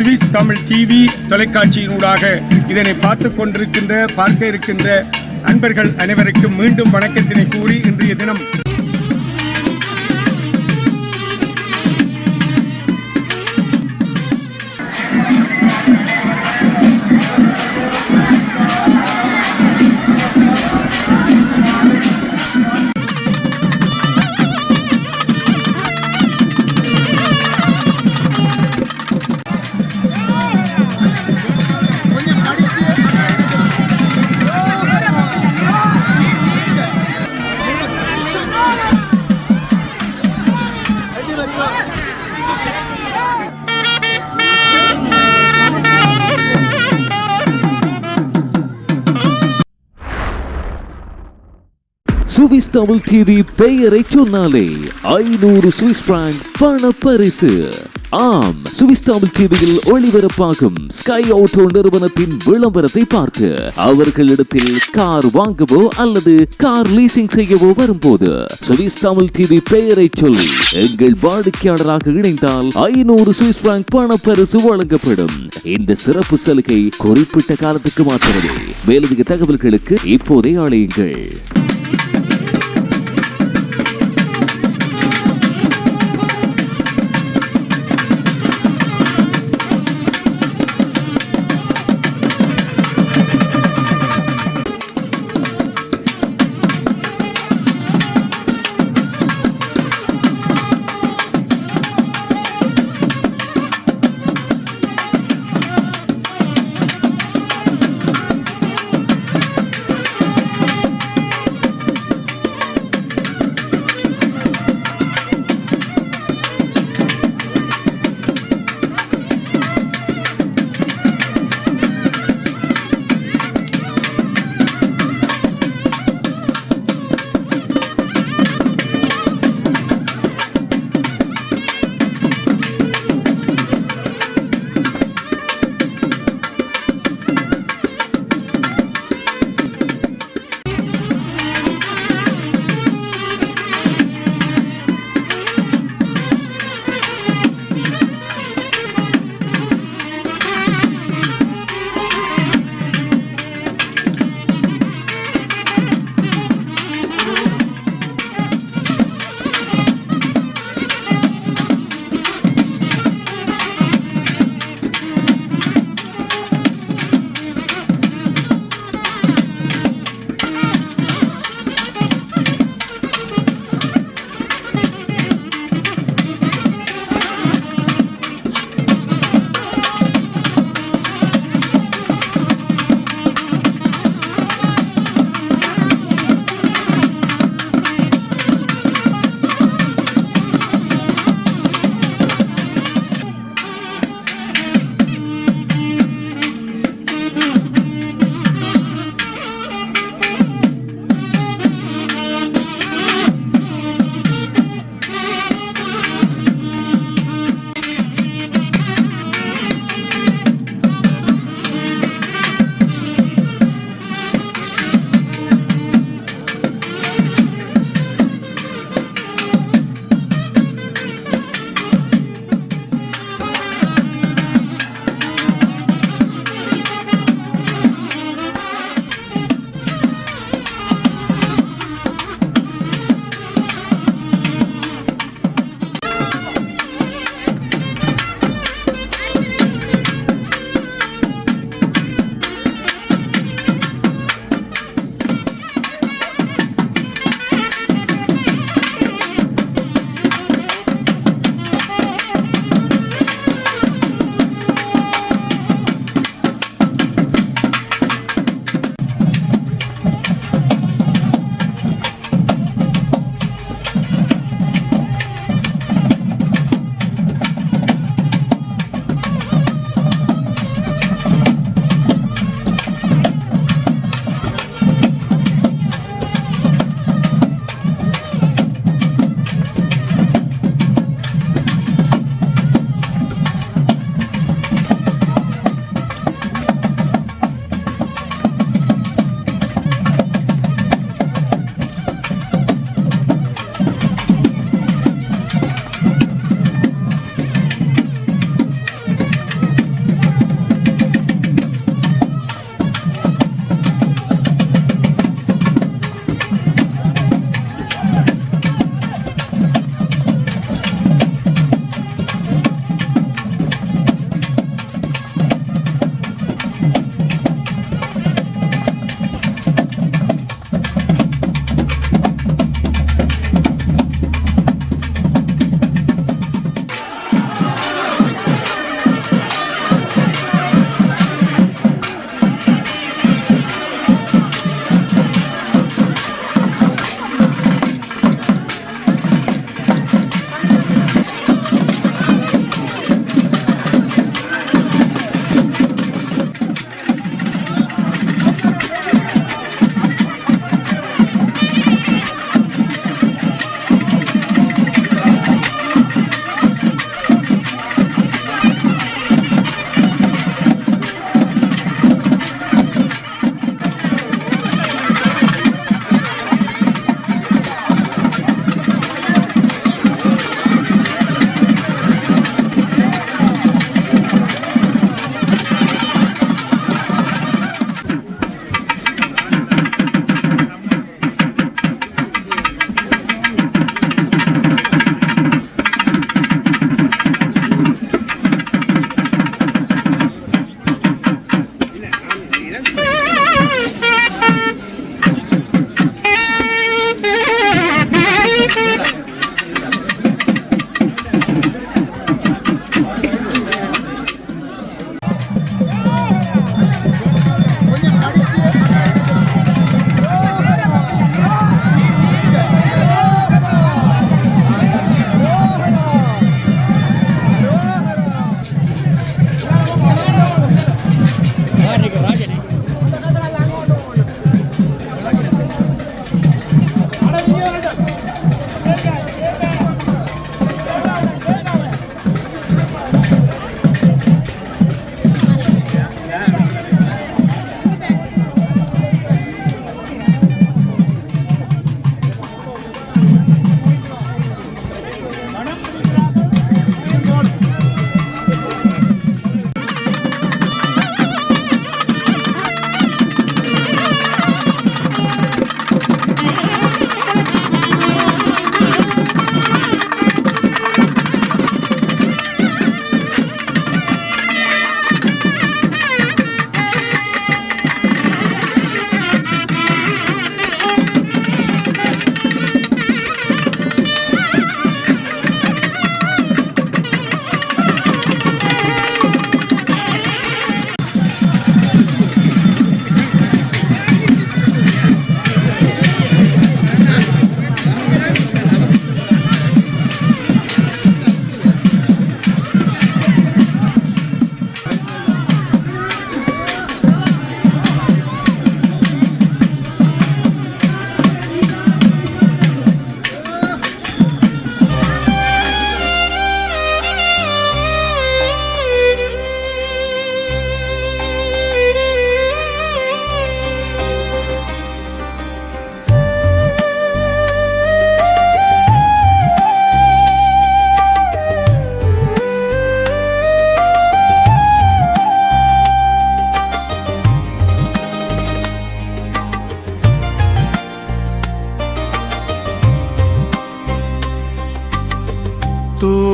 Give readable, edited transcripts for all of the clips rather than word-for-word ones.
Swiss Tamil TV தொலைக்காட்சியினூடாக இதனை பார்க்க இருக்கின்ற அன்பர்கள் அனைவருக்கும் மீண்டும் வணக்கத்தினை கூறி இன்றைய தினம் சுவிஸ் தமிழ் டிவி பெயரை சொன்னாலே 500 சுவிஸ் பிராங்க் பண பரிசு. ஆம், சுவிஸ் தமிழ் டிவியில் ஒளிபரப்பாகும் ஸ்கை ஆட்டோ நிறுவனத்தின் விளம்பரத்தை பார்த்து அவர்களிடத்தில் கார் வாங்கவோ அல்லது கார் லீசிங் செய்யவோ வரும்போது சுவிஸ் தமிழ் டிவி பெயரை சொல்லி எங்கள் வாடிக்கையாளராக இணைந்தால் 500 சுவிஸ் பிராங்க் பண பரிசு வழங்கப்படும். இந்த சிறப்பு சலுகை குறிப்பிட்ட காலத்துக்கு மாற்றமே. மேலதிக தகவல்களுக்கு இப்போதே அழையுங்கள்.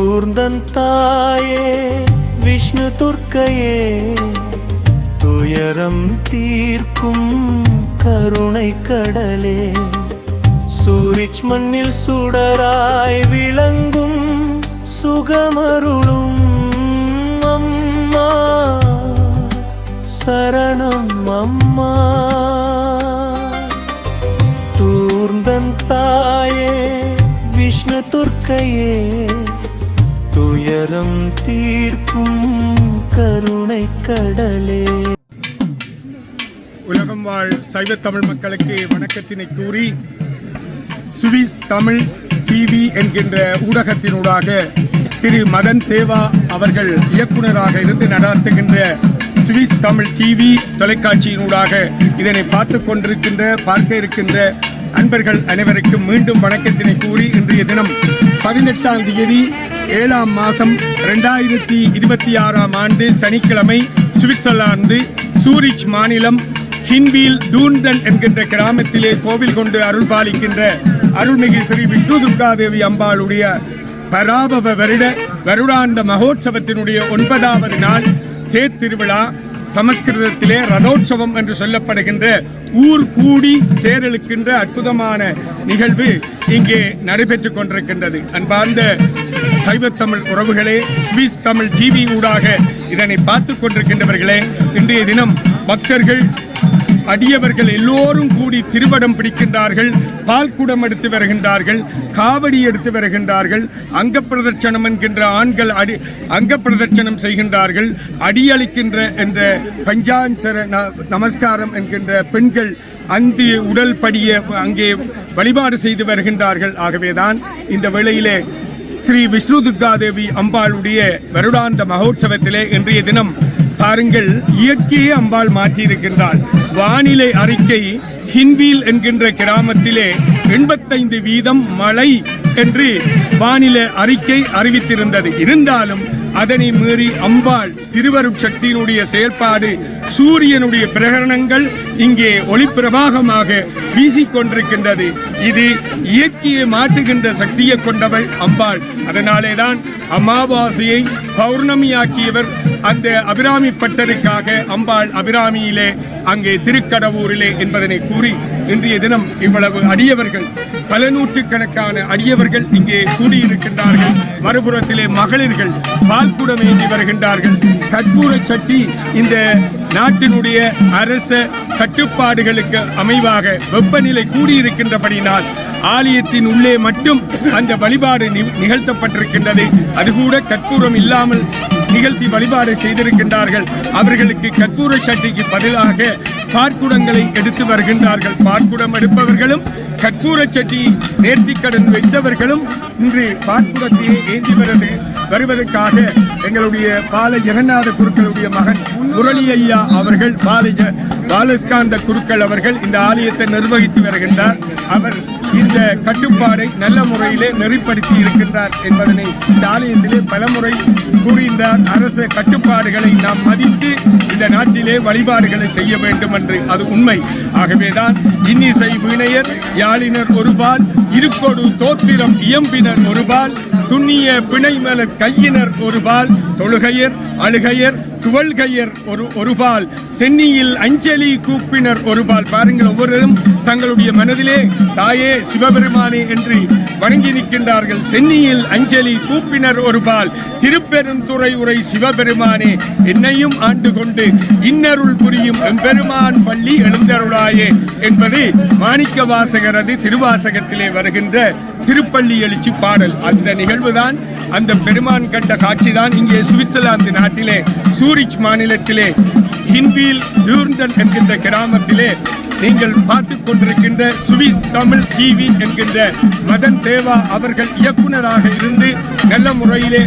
தூர்ந்தன் தாயே விஷ்ணு துர்க்கையே துயரம் தீர்க்கும் கருணை கடலே சூரிச் மண்ணில் சுடராய் விளங்கும் சுகமருளும் அம்மா சரணம் அம்மா தூர்ந்தன் தாயே விஷ்ணு துர்க்கையே துயரம் தீர்க்கும் கருணை கடலே. உலகம் வாழ் சைவ தமிழ் மக்களுக்கு வணக்கத்தினை கூறி சுவிஸ் தமிழ் டிவி என்கின்ற ஊடகத்தினூடாக திரு மதன் தேவா அவர்கள் இயக்குனராக இருந்து நடாத்துகின்ற சுவிஸ் தமிழ் டிவி தொலைக்காட்சியினூடாக இதனை பார்க்க இருக்கின்ற அன்பர்கள் அனைவருக்கும் மீண்டும் வணக்கத்தினை கூறி இன்றைய தினம் 18ஆம் தேதி 7ஆம் மாதம் 2026ஆம் ஆண்டு சனிக்கிழமை சுவிட்சர்லாந்து சூரிச் மாநிலம் ஹின்வீல் டூர்டன் என்கின்ற கிராமத்திலே கோவில் கொண்டு அருள் பாலிக்கின்ற அருள்மிகு ஸ்ரீ விஷ்ணு துர்காதேவி அம்பாளுடைய பராபவ வருடாந்த மகோத்சவத்தினுடைய 9வது நாள் தேர் திருவிழா, சமஸ்கிருதத்திலே ரதோற்சவம் என்று சொல்லப்படுகின்ற ஊர் கூடி தேரெழுக்கின்ற அற்புதமான நிகழ்வு இங்கே நடைபெற்றுக் கொண்டிருக்கின்றது. அன்பார்ந்த சைவத்தமிழ் உறவுகளே, சுவிஸ் தமிழ் டிவி ஊடாக இதனை பார்த்துக் கொண்டிருக்கின்றவர்களே, இன்றைய தினம் பக்தர்கள் அடியவர்கள் எல்லோரும் கூடி திருவடம் பிடிக்கின்றார்கள், பால்குடம் எடுத்து வருகின்றார்கள், காவடி எடுத்து வருகின்றார்கள், அங்க பிரதட்சணம் என்கின்ற ஆண்கள் அங்க பிரதட்சணம் செய்கின்றார்கள், அடியளிக்கின்ற என்ற பஞ்சாட்சர நமஸ்காரம் என்கின்ற பெண்கள் அந்த உடல் படிய அங்கே வழிபாடு செய்து வருகின்றார்கள். ஆகவேதான் இந்த வேளையிலே ஸ்ரீ விஷ்ணு துர்காதேவி அம்பாளுடைய வருடாந்த மகோத்சவத்திலே இன்றைய தினம் பாருங்கள், இயற்கையே அம்பாள் மாற்றியிருக்கின்றாள். வானிலை அறிக்கை ஹின்வீல் என்கின்ற கிராமத்திலே 85% மழை என்று வானிலை அறிக்கை அறிவித்திருந்தது. இருந்தாலும் அதனை மீறி அம்பாள் திருவருட்சக்தியினுடைய செயல்பாடு, சூரியனுடைய பிரகரணங்கள் இங்கே ஒளிப்பிரவாகமாக வீசிக்கொண்டிருக்கின்றது. இது இயற்கையை மாற்றுகின்ற சக்தியை கொண்டவள் அம்பாள். அதனாலேதான் அமாவாசையை பௌர்ணமியாக்கியவர் அந்த அபிராமி பட்டருக்காக அம்பாள் அபிராமியிலே அங்கே திருக்கடவூரிலே என்பதனை கூறி இன்றைய தினம் இவ்வளவு அடியவர்கள், பல நூற்றுக்கணக்கான அடியவர்கள் இங்கே கூடியிருக்கின்றார்கள். மறுபுறத்திலே மகளிர்கள் பால்குடம் ஏந்தி வருகின்றார்கள். கற்பூர சட்டி இந்த நாட்டினுடைய அரச கட்டுப்பாடுகளுக்கு அமைவாக வெப்பநிலை கூடியிருக்கின்றபடினால் ஆலயத்தின் உள்ளே மட்டும் அந்த வழிபாடு நிகழ்த்தப்பட்டிருக்கின்றது. அது கூட கற்பூரம் இல்லாமல் நிகழ்த்தி வழிபாடு செய்திருக்கின்றார்கள். அவர்களுக்கு கற்பூர சட்டிக்கு பதிலாக பார்க்குடங்களை எடுத்து வருகின்றார்கள். பார்க்குடம் எடுப்பவர்களும் கற்பூர சட்டி நேர்த்திக்கடன் வைத்தவர்களும் இன்று பார்க்குடத்தையே ஏந்தி வருவதற்காக எங்களுடைய பால ஜெகநாத குருக்களுடைய மகன் முரளி ஐயா அவர்கள், பாலஸ்காந்த குருக்கள் அவர்கள் இந்த ஆலயத்தை நிர்வகித்து வருகின்றார். அவர் இந்த கட்டுப்பாடை நல்ல முறையிலே நெறிப்படுத்தி இருக்கின்றார் என்பதனை இந்த ஆலயத்திலே பலமுறை கூறுகின்றார். அரச கட்டுப்பாடுகளை நாம் மதித்து இந்த நாட்டிலே வழிபாடுகளை செய்ய வேண்டும் என்று அது உண்மை. ஆகவேதான் இன்னிசை வீணையர் யாழினர் ஒருபால், இருக்கொடு தோத்திரம் இயம்பினர் ஒருபால், துண்ணிய பிணைமலர் கையினர் ஒருபால், தொழுகையர் அழுகையர் துவல்கையர் ஒருபால், சென்னியில் அஞ்சலி கூப்பினர் ஒருபால். பாருங்கள், ஒவ்வொருவரும் தங்களுடைய மனதிலே தாயே சிவபெருமானே என்று வணங்கி நிற்கின்றார்கள். சென்னியில் அஞ்சலி கூப்பினர் ஒருபால், திருப்பெருந்துறை உரை சிவபெருமானே என்னையும் ஆண்டு கொண்டு இன்னருள் புரியும் எம்பெருமான் பள்ளி எழுந்தருளாயே என்பது மாணிக்க வாசகரது திருவாசகத்திலே வருகின்ற திருப்பள்ளி எழுச்சி பாடல். அந்த நிகழ்வுதான், அந்த பெருமான் கண்ட காட்சிதான் இங்கே சுவிட்சர்லாந்து நாட்டிலே சூரிச் மாநிலத்திலே ஹின்வீல் டூர்டன் என்கின்ற கிராமத்திலே நீங்கள் பார்த்துக் கொண்டிருக்கின்ற சுவிஸ் தமிழ் டிவி என்கின்ற மதன் தேவா அவர்கள் இயக்குனராக இருந்து நல்ல முறையிலே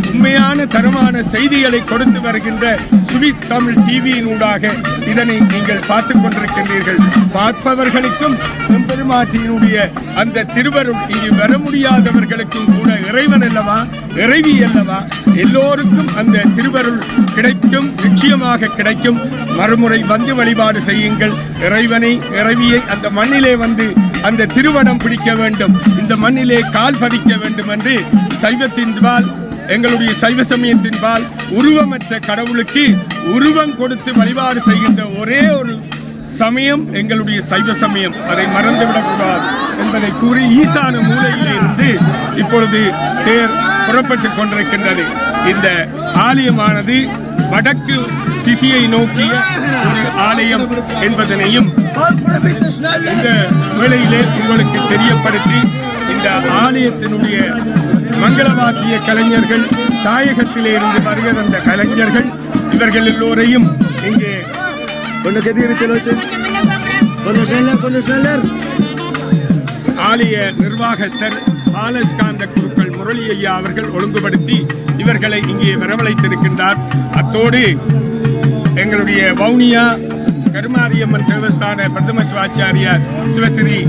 உண்மையான தரமான செய்திகளை கொடுத்து வருகின்ற சுவிஸ் தமிழ் டிவியினூடாக இதனை நீங்கள் பார்த்துக் கொண்டிருக்கின்றீர்கள். பார்ப்பவர்களுக்கும் எம்பெருமாட்டியினுடைய அந்த திருவருள் இங்கு வர முடியாதவர்களுக்கும் கூட இறைவன் அல்லவா, இறைவி அல்லவா, எல்லோருக்கும் அந்த திருவருள் கிடைக்கும், நிச்சயமாக கிடைக்கும். மறுமுறை வந்து வழிபாடு செய்யுங்கள். இறைவனை, இறைவியை அந்த மண்ணிலே வந்து அந்த திருவடம் பிடிக்க வேண்டும், இந்த மண்ணிலே கால் பதிக்க வேண்டும் என்று சைவத்தின்பால், எங்களுடைய சைவ சமயத்தின்பால் உருவமற்ற கடவுளுக்கு உருவம் கொடுத்து வழிபாடு செய்கின்ற ஒரே ஒரு சமயம் எங்களுடைய சைவ சமயம். அதை மறந்துவிடக்கூடாது என்பதை கூறி ஈசான மூலையிலே இருந்து இப்பொழுது தேர் புறப்பட்டுக் கொண்டிருக்கின்றது. இந்த ஆலயமானது வடக்கு திசையை நோக்கிய ஒரு ஆலயம் என்பதனையும் இந்த வேளையிலே உங்களுக்கு தெரியப்படுத்தி, இந்த ஆலயத்தினுடைய மங்களவாத்திய கலைஞர்கள், தாயகத்திலே இருந்து வருகிற அந்த கலைஞர்கள், இவர்கள் எல்லோரையும் இங்கே ஆலய நிர்வாகஸ்தர் பாலஸ்காந்த குருக்கள் முரளி ஐயா அவர்கள் ஒழுங்குபடுத்தி இவர்களை இங்கே வரவழைத்திருக்கின்றார். அத்தோடு எங்களுடைய வவுனியா கருமாரியம்மன் தேவஸ்தான பிரதம சிவாச்சாரியார் சிவஸ்ரீ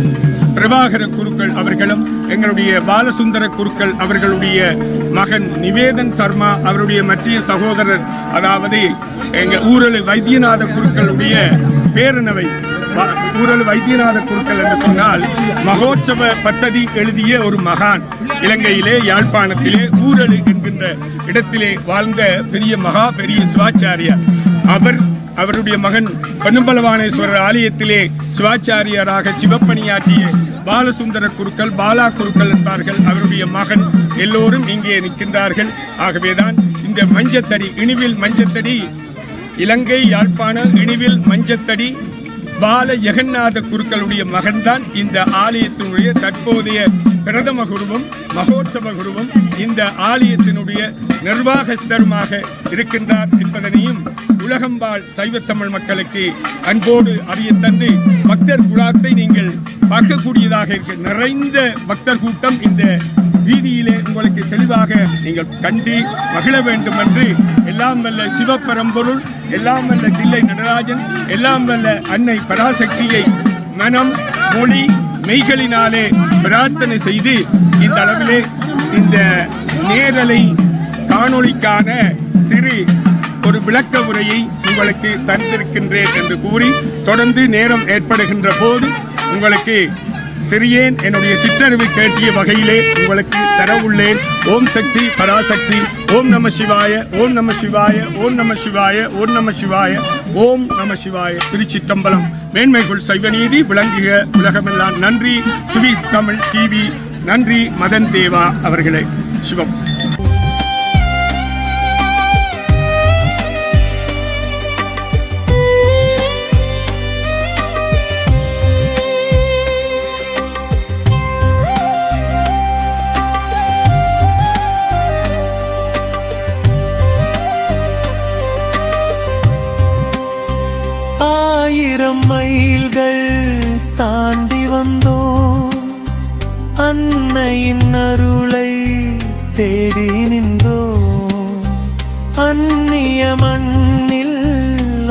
பிரபாகர குருக்கள் அவர்களும், எங்களுடைய பாலசுந்தர குருக்கள் அவர்களுடைய மகன் நிவேதன் சர்மா அவருடைய மற்ற சகோதரர், அதாவது எங்கள் ஊரலு வைத்தியநாத குருக்களுடைய பேரனவை ஊரலு வைத்தியநாத குருக்கள் என்று சொன்னால் மகோற்சவ பத்ததி எழுதிய ஒரு மகான். இலங்கையிலே யாழ்ப்பாணத்திலே ஊரலு என்கின்ற இடத்திலே வாழ்ந்த பெரிய சிவாச்சாரியார். அவருடைய மகன் பொன்னம்பலவானேஸ்வரர் ஆலயத்திலே சிவாச்சாரியராக சிவப்பணியாற்றிய பாலசுந்தர குருக்கள், பாலா குருக்கள் என்பார்கள். அவருடைய மகன் எல்லோரும் இங்கே நிற்கின்றார்கள். ஆகவேதான் இந்த மஞ்சத்தடி, இனிவில் மஞ்சத்தடி, இலங்கை யாழ்ப்பாண இனிவில் மஞ்சத்தடி பால ஜெகநாத குருக்களுடைய மகன்தான் இந்த ஆலயத்தினுடைய தற்போதைய பிரதம குருவும் மகோற்சவ குருவும் இந்த ஆலயத்தினுடைய நிர்வாகஸ்தருமாக இருக்கின்றார் என்பதனையும் உலகம்பால் சைவ தமிழ் மக்களுக்கு அன்போடு அறிய தந்து, பக்தர் குழாத்தை நீங்கள் பார்க்கக்கூடியதாக இருக்கு. நிறைந்த பக்தர் கூட்டம் இந்த வீதியிலே உங்களுக்கு தெளிவாக நீங்கள் கண்டு மகிழ வேண்டும் என்று எல்லாம் வல்ல சிவபரம்பொருள், எல்லாம் வல்ல தில்லை நடராஜன், எல்லாம் வல்ல அன்னை பராசக்தியை மனம், மொழி, மெய்களினாலே பிரார்த்தனை செய்து இந்த அளவிலே இந்த நேரலை காணொளிக்கான சிறு ஒரு விளக்க உரையை உங்களுக்கு தந்திருக்கின்றேன் என்று கூறி, தொடர்ந்து நேரம் ஏற்படுகின்ற போது உங்களுக்கு சிறியேன் என்னுடைய சிற்றறிவு கேட்டிய வகையிலே உங்களுக்கு தர உள்ளேன். ஓம் சக்தி பராசக்தி, ஓம் நம சிவாய, ஓம் நம சிவாய, ஓம் நம சிவாய, ஓம் நம சிவாய, ஓம் நம சிவாய. திருச்சிற்றம்பலம். மேன்மைக்குள் சைவநீதி விளங்குக உலகமெல்லாம். நன்றி சுவிஸ் தமிழ் டிவி. நன்றி மதன் தேவா அவர்களே. சிவம். ஆயிரம் மைல்கள் தாண்டி வந்தோம், அன்னையின் அருளை தேடி நின்றோம். அந்நிய மண்ணில்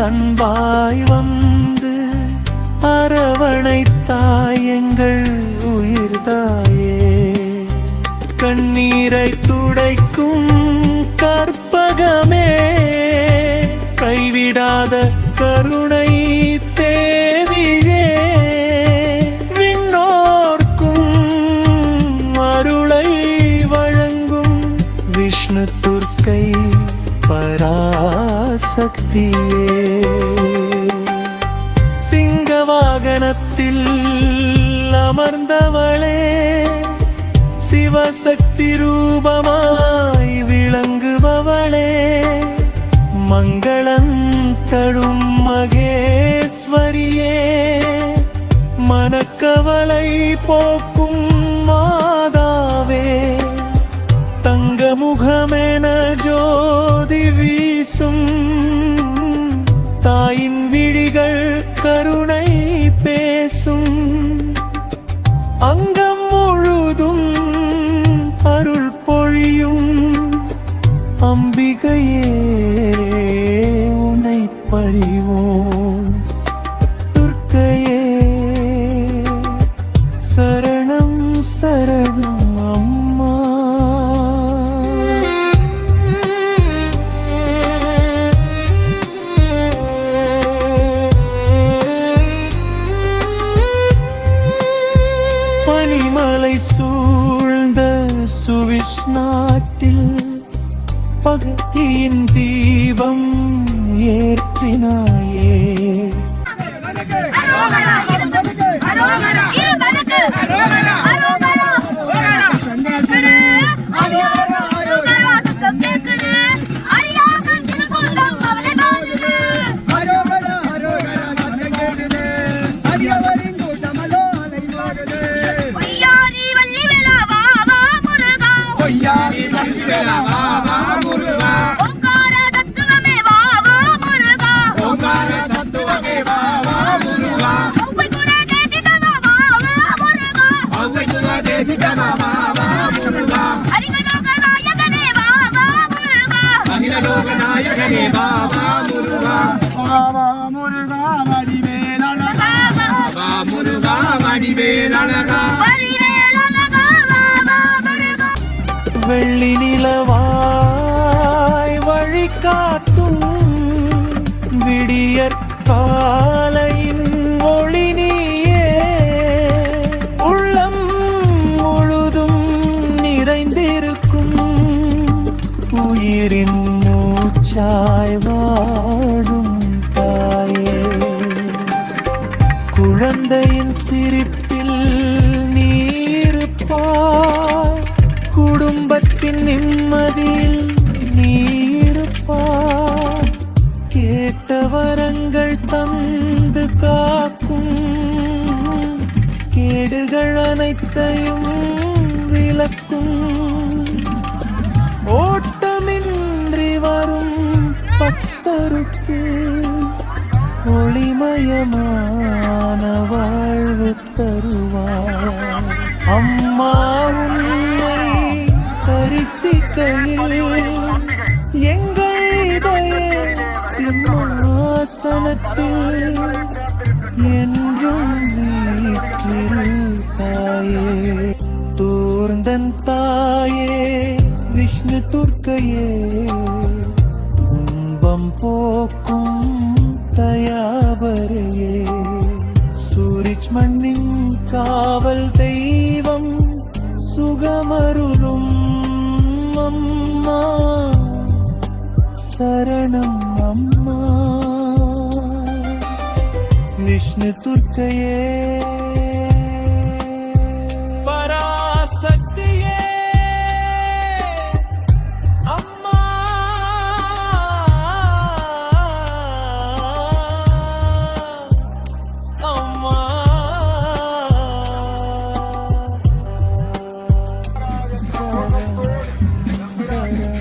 அன்பாய் வந்து அரவணைத்தாய் எங்கள் உயிர்தாயே. கண்ணீரை துடைக்கும் கற்பகமே, கைவிடாத கருணை தேவியே. விண்ணோர்க்கும் அருளை வழங்கும் விஷ்ணு துர்க்கை பராசக்தியே. சிங்கவாகனத்தில் அமர்ந்தவளே, சிவசக்தி ரூபமாய் விளங்குபவளே. மங்களம் தரும் மகேஸ்வரியே, மனக்கவலை போக்கும் மாதாவே. தங்க முகமென ஜோதி வீசும் தாயின் விழிகள் கருணை பேசும். அங்கம் முழுதும் அருள் பொழியும் அம்பிகையே உன்னை பணிவோம். துர்க்கையே சரணம் சரணம் அம்மா. பனிமலை சூழ்ந்த சுவிஸ் நாட்டில் பகத்தின் தீபம் ஏற்றினாயே. வெள்ளி நிலவாய் வழி காட்டும் விடியற் காலையின் ஒளி நீயே. உள்ளம் முழுதும் நிறைந்திருக்கும் உயிரின் மூச்சாய் வாடும் தாயே. குழந்தையின் சிரிப்பில் நீருப்பாய், குடும்பத்தின் நிம்மதியில் நீருப்பாய். கேட்ட வரங்கள் தந்து காக்கும், கேடுகள் அனைத்தையும் விலக்கும். ஓட்டமின்றி வரும் பக்தருக்கு ஒளிமயமான வாழ்வு தருவார். அம்மா உன்னை தரிசிக்கையில் எங்கள் இதய சிம்மாசனத்தில் என்றும் வீற்றிருப்பாயே. தூர்ந்தன் தாயே விஷ்ணு துர்க்கையே, துன்பம் போக்கும் தயாபரையே. சூரிச் மண்ணின் காவல் தெய்வம் சுகமருளும் அம்மா. சரணம் அம்மா விஷ்ணு துர்க்கையே. பராசக்தியே அம்மா. அம்மா சரணம் சரணம்